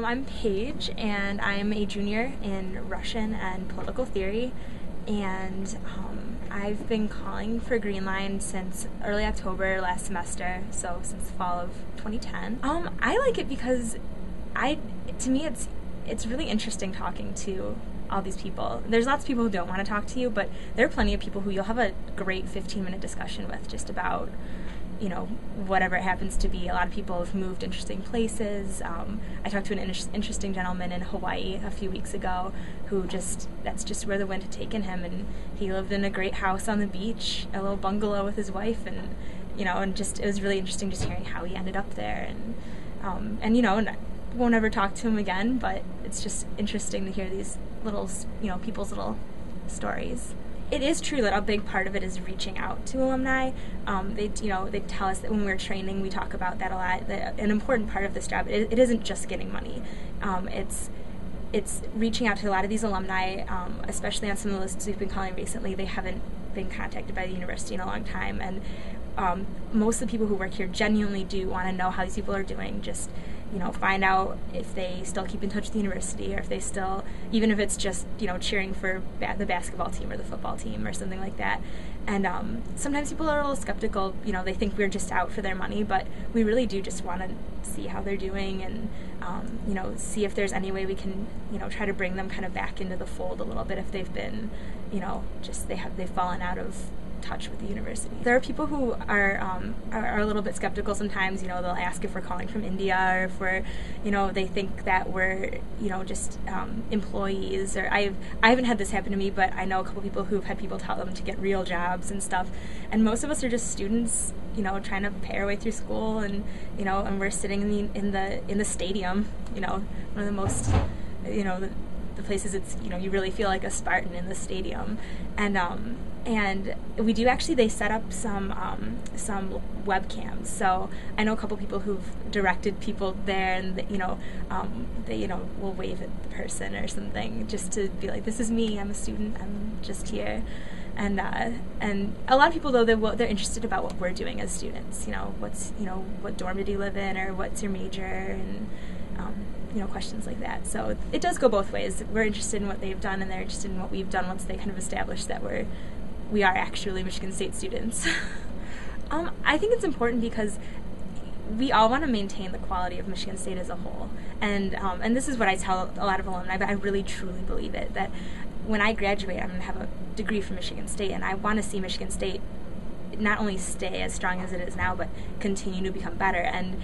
I'm Paige, and I'm a junior in Russian and political theory, and I've been calling for Greenline since early October last semester, so since the fall of 2010. I like it because to me, it's really interesting talking to all these people. There's lots of people who don't want to talk to you, but there are plenty of people who you'll have a great 15-minute discussion with just about, whatever it happens to be. A lot of people have moved interesting places. I talked to an interesting gentleman in Hawaii a few weeks ago who that's just where the wind had taken him, and he lived in a great house on the beach, a little bungalow with his wife, and it was really interesting just hearing how he ended up there, and I won't ever talk to him again, but it's just interesting to hear these little, people's little stories. It is true that a big part of it is reaching out to alumni. They tell us that when we're training, we talk about that a lot. That an important part of this job, it isn't just getting money. It's reaching out to a lot of these alumni, especially on some of the lists we've been calling recently. They haven't been contacted by the university in a long time, and most of the people who work here genuinely do want to know how these people are doing. Just find out if they still keep in touch with the university, or if they still, even if it's just cheering for the basketball team or the football team or something like that. And sometimes people are a little skeptical. They think we're just out for their money, but we really do just want to see how they're doing, and see if there's any way we can try to bring them kind of back into the fold a little bit if they've been they've fallen out of touch with the university. There are people who are a little bit skeptical sometimes. They'll ask if we're calling from India, or if we're, they think that we're, just employees. Or I haven't had this happen to me, but I know a couple people who've had people tell them to get real jobs and stuff. And most of us are just students, trying to pay our way through school, and and we're sitting in the stadium, one of the most, the places it's you really feel like a Spartan in the stadium, and we do actually, they set up some webcams. So I know a couple people who've directed people there, and they will wave at the person or something just to be like, this is me, I'm a student, I'm just here. And a lot of people, though, they're interested about what we're doing as students. What dorm did you live in, or what's your major, and questions like that. So it does go both ways. We're interested in what they've done, and they're interested in what we've done once they kind of establish that we are actually Michigan State students. I think it's important because we all want to maintain the quality of Michigan State as a whole. And this is what I tell a lot of alumni, but I really truly believe it, that when I graduate, I'm going to have a degree from Michigan State, and I want to see Michigan State not only stay as strong as it is now, but continue to become better. And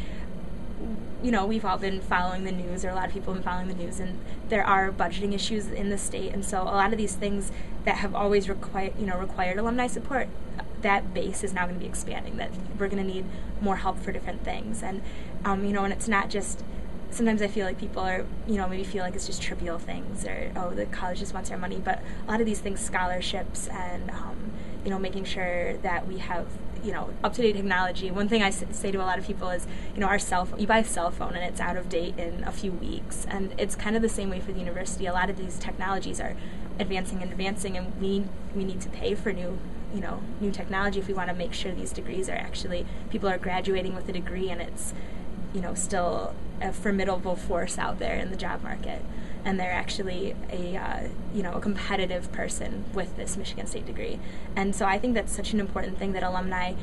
we've all been following the news, or a lot of people have been following the news, and there are budgeting issues in the state, and so a lot of these things that have always required alumni support, that base is now going to be expanding, that we're going to need more help for different things. And and it's not just, sometimes I feel like people are, maybe feel like it's just trivial things, or, oh, the college just wants our money, but a lot of these things, scholarships, and making sure that we have up-to-date technology. One thing I say to a lot of people is, you buy a cell phone and it's out of date in a few weeks, and it's kind of the same way for the university. A lot of these technologies are advancing, and we need to pay for new technology if we want to make sure these degrees are actually, people are graduating with a degree, and it's still a formidable force out there in the job market, and they're actually a competitive person with this Michigan State degree. And so I think that's such an important thing, that alumni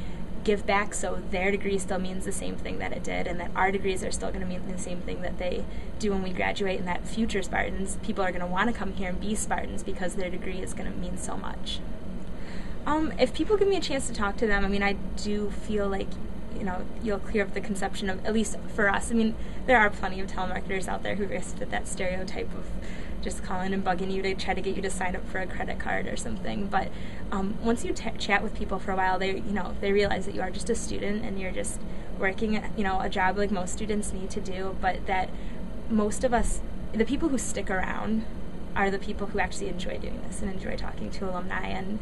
give back, so their degree still means the same thing that it did, and that our degrees are still going to mean the same thing that they do when we graduate, and that future Spartans, people are going to want to come here and be Spartans because their degree is going to mean so much. If people give me a chance to talk to them, I do feel like you'll clear up the conception of, at least for us, there are plenty of telemarketers out there who fit that stereotype of just calling and bugging you to try to get you to sign up for a credit card or something. But once you chat with people for a while, they realize that you are just a student, and you're just working a job like most students need to do, but that most of us, the people who stick around, are the people who actually enjoy doing this and enjoy talking to alumni, and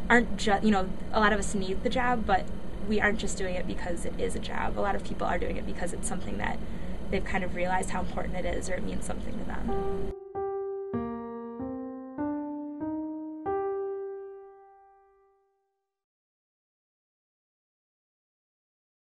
aren't just, a lot of us need the job, but we aren't just doing it because it is a job. A lot of people are doing it because it's something that they've kind of realized how important it is, or it means something to them.